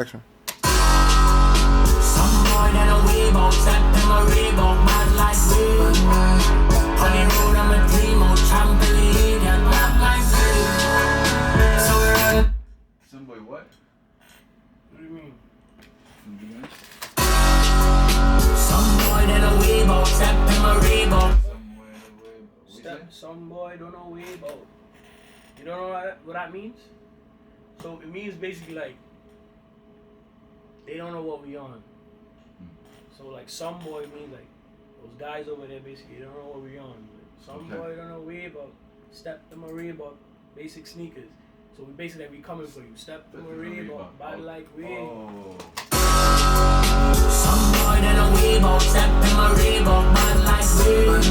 Action. Some boy that a wave out, set them a rave out, mad like wave. On the road I'm a dream out, trampoline, get mad like wave. So we run. Some boy what? What do you mean? Some Some boy that a wave out, set them a rave out. Some boy don't know wave out. You don't know what that means? So it means basically like they don't know what we on. So like some boy means like those guys over there basically they don't know what we on. Some boy don't know wave out. Step them a rave out. Basic sneakers. So we basically like, we coming for you. Step them a rave out. Bad like wave. Oh. Some boy that a wave out, set them a rave out, mad like wave. On the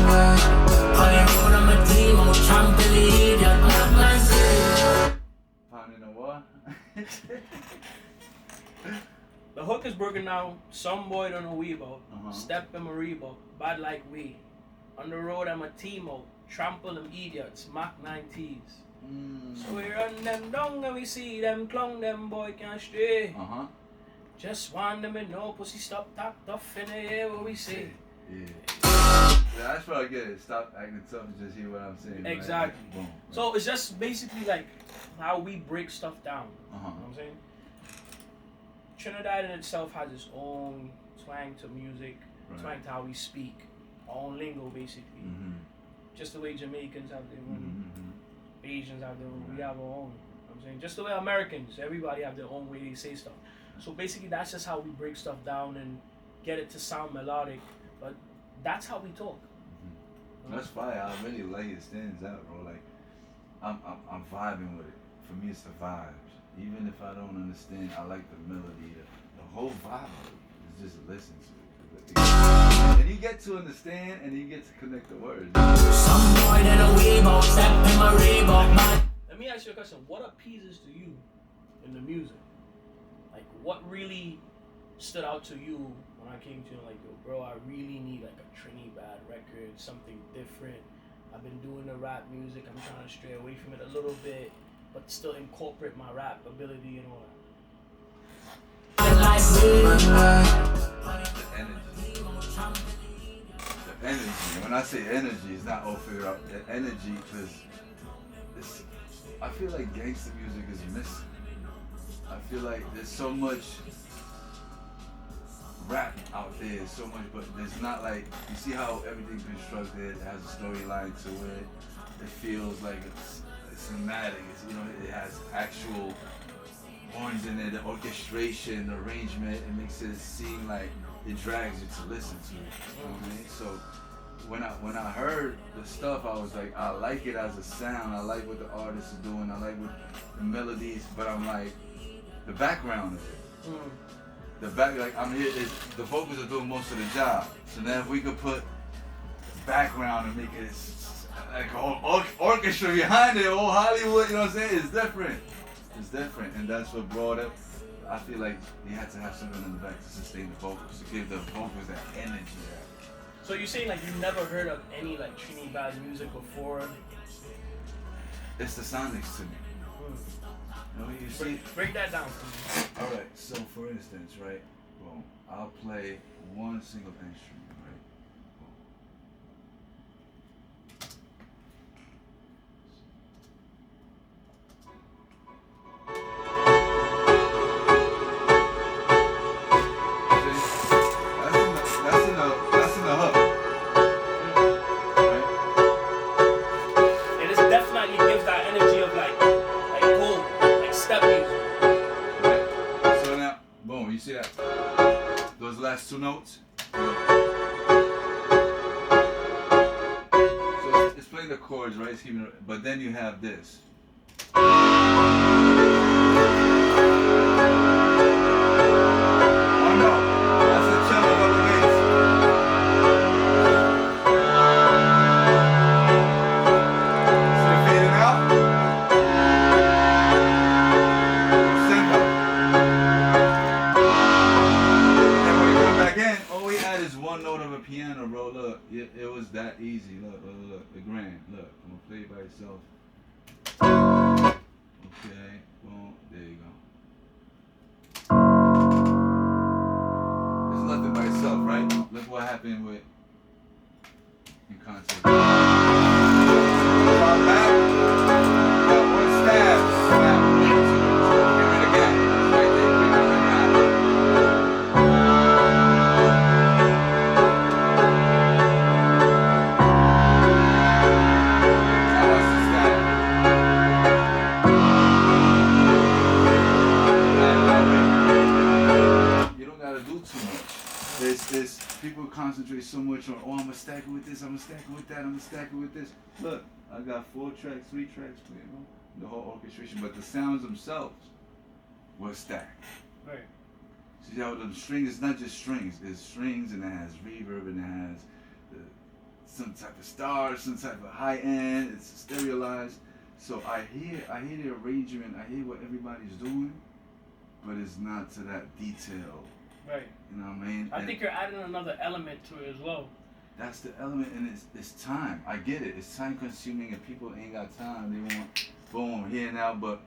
road I'm a dream out, trampoline, get mad like wave. Pounding the what? The hook is broken down. Some boy don't know we about. Step them a Reebok. Bad like we. On the road I'm a team out. Trample them idiots. Mach 90s. So we run them down and we see them clong. Them boy can't stray. Just want them in no pussy. Stop talk tough in the air what we say. Yeah, that's what I get it. Stop acting tough and just hear what I'm saying. Exactly. Right? Boom. So it's just basically like how we break stuff down. You know what I'm saying? Trinidad in itself has its own twang to music, twang to how we speak, our own lingo basically. Just the way Jamaicans have their own, Asians have their own, we have our own. You know what I'm saying? Just the way Americans, everybody have their own way they say stuff. So basically that's just how we break stuff down and get it to sound melodic, but that's how we talk. That's fire. I really like it. Stands out, bro. Like I'm vibing with it. For me, it's the vibes. Even if I don't understand, I like the melody. The whole vibe is just listen to it. And you get to understand, and you get to connect the words. Some boy that a wave out, set them a rave out, mad. Let me ask you a question. What appeases to you in the music? Like, what really stood out to you when I came to you? Like, yo, bro, I really need like a Trinidad record, something different. I've been doing the rap music. I'm trying to stray away from it a little bit, but still incorporate my rap ability and all that. The energy. The energy. When I say energy, it's not all figured out. The energy, because I feel like gangster music is missing. I feel like there's so much rap out there, so much, but there's not like, you see how everything's constructed, it has a storyline to it, it feels like it's cinematic, it has actual horns in it, the orchestration, the arrangement, it makes it seem like it drags you to listen to it, you know what I mean? So when I heard the stuff, I was like, I like it as a sound, I like what the artist is doing, I like what the melodies, but I'm like, the background of it. I'm here, the vocals are doing most of the job. So now if we could put background and make it like a whole orchestra behind it, old Hollywood, you know what I'm saying? It's different. It's different, and that's what brought up. I feel like you had to have something in the back to sustain the vocals, to give the vocals that energy. So you're saying like you never heard of any like Trinidad music before? It's the sonics to me. You know, you see? Break that down for me. Alright, so for instance, right, well, I'll play one single instrument, right? That's in the hook. Right? It is definitely gives that energy of like gold, like step music. Right? So now, boom, you see that? Those last two notes? So it's playing the chords, right? It's keeping it, but then you have this. Oh no, that's a cello double bass. See it fading out? Crescendo. And when you come back in, all we add is one note of a piano, bro. Look, it was that easy. Look, the grand. Look, I'm gonna play it by itself. Okay, boom, there you go. what happened with in concert. One stab. Give it again. Right there. You don't gotta do too much. It's people concentrate so much on, oh, I'm gonna stack it with this, I'm gonna stack it with that, I'm gonna stack it with this. Look, I got 4 tracks, 3 tracks, you know, the whole orchestration, but the sounds themselves were stacked. Right. See how the strings, it's not just strings, it's strings and it has reverb and it has some type of stars, some type of high end, it's stereolized. So I hear the arrangement, I hear what everybody's doing, but it's not to that detail. Right. You know what I mean? I think you're adding another element to it as well. That's the element, and it's time. I get it. It's time consuming, and people ain't got time. They want boom here and now, but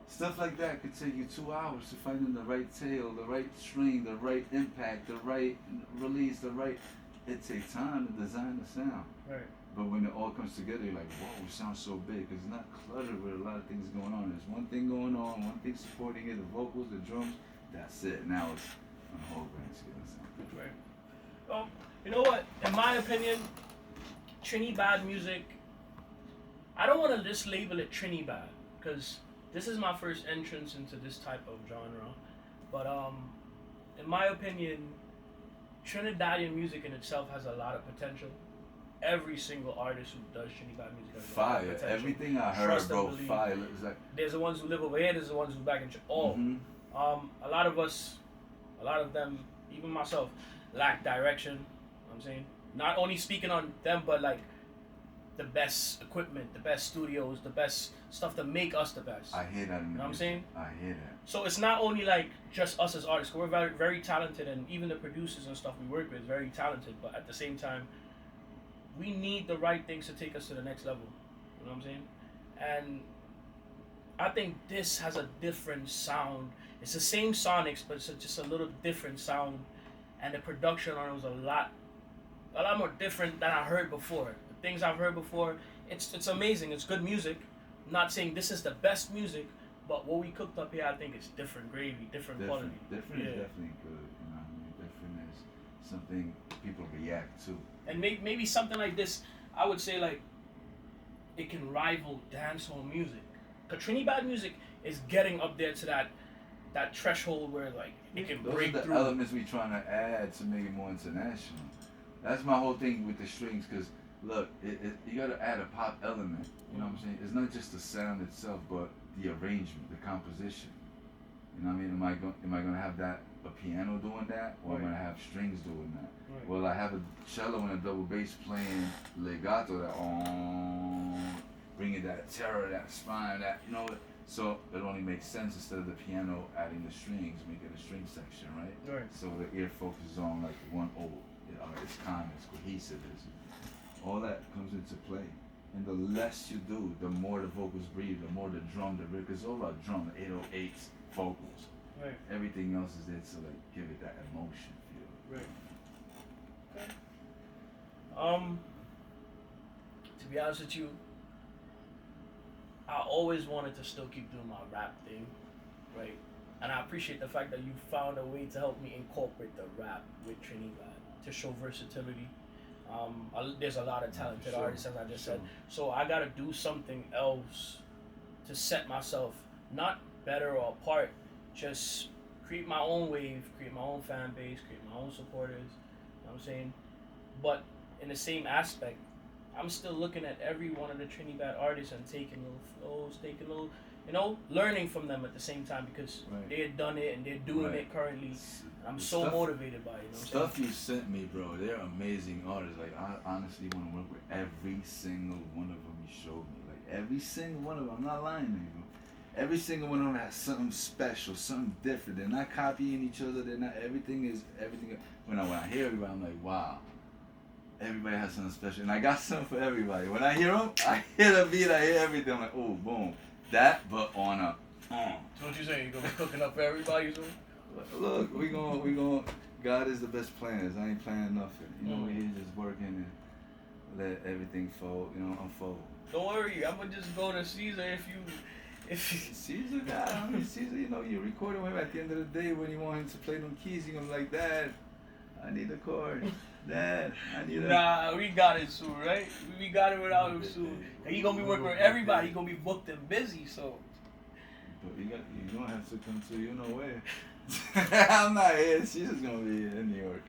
stuff like that could take you 2 hours to find the right tail, the right string, the right impact, the right release, the right. It takes time to design the sound. Right. But when it all comes together, you're like, whoa, it sounds so big. Because it's not cluttered with a lot of things going on. There's one thing going on, one thing supporting it, the vocals, the drums. That's it. Now it's on the whole grand scale. Right. Well, you know what? In my opinion, Trinidad music, I don't want to just label it Trinidad because this is my first entrance into this type of genre. But in my opinion, Trinidadian music in itself has a lot of potential. Every single artist who does Trinidad music has a lot of potential. Everything I heard, Trust bro, and believe. fire. It's like, there's the ones who live over here, there's the ones who back in a lot of us, a lot of them, even myself, lack direction. You know what I'm saying? Not only speaking on them, but like the best equipment, the best studios, the best stuff to make us the best. I hear that in the You know what I'm saying? I hear that. So it's not only like just us as artists. We're very, very talented, and even the producers and stuff we work with very talented. But at the same time, we need the right things to take us to the next level. You know what I'm saying? And I think this has a different sound. It's the same sonics, but it's just a little different sound. And the production on it was a lot more different than I heard before. The things I've heard before, it's amazing. It's good music. I'm not saying this is the best music, but what we cooked up here, I think it's different gravy, different quality. Different is definitely good. You know what I mean? Different is something people react to. And maybe something like this, I would say like, it can rival dancehall music. Cause Trinidad music is getting up there to that threshold where like it can break through. Those are the elements we trying to add to make it more international. That's my whole thing with the strings, because look, you got to add a pop element. You know what I'm saying? It's not just the sound itself, but the arrangement, the composition. You know what I mean? Am I gonna have that a piano doing that, or am I gonna have strings doing that? Right. Well, I have a cello and a double bass playing legato, that bringing that terror, that spine, that, you know. So it only makes sense instead of the piano adding the strings, making a string section, right? Right. So the ear focuses on like one it's calm, it's cohesive, all that comes into play. And the less you do, the more the vocals breathe, the more the drum, the riff, it's all about drum, the 808s, vocals. Right. Everything else is there to like give it that emotion feel. Right. Okay. To be honest with you, I always wanted to still keep doing my rap thing, right? And I appreciate the fact that you found a way to help me incorporate the rap with Trinidad to show versatility. There's a lot of talented artists, as I just said. So I gotta do something else to set myself not better or apart, just create my own wave, create my own fan base, create my own supporters. You know what I'm saying? But in the same aspect, I'm still looking at every one of the Trinidad artists and taking little flows, learning from them at the same time, because they had done it and they're doing it currently. I'm so motivated by it. Stuff you sent me, bro, they're amazing artists. Like, I honestly want to work with every single one of them you showed me. Like, every single one of them. I'm not lying to you, bro. Every single one of them has something special, something different. They're not copying each other. They're not. Everything. When I hear everybody, I'm like, wow. Everybody has something special, and I got something for everybody. When I hear them, I hear the beat, I hear everything. I'm like, oh, boom, that, but on a. So what you saying? You gonna be cooking up for everybody soon? Look, we gonna God is the best planners. I ain't planning nothing. You know, we're here just working and let everything unfold. Don't worry, I'm gonna just go to Caesar if Caesar, God, I mean, Caesar, you know, you're recording with him at the end of the day when you want him to play them keys, you're gonna be like, Dad, I need a chord. Dad, I need a... Nah, we got it soon, right? We got it without him soon. And he gonna be working with everybody. He gonna be booked and busy, so. But you don't have to come to you know where. I'm not here. She's just gonna be in New York.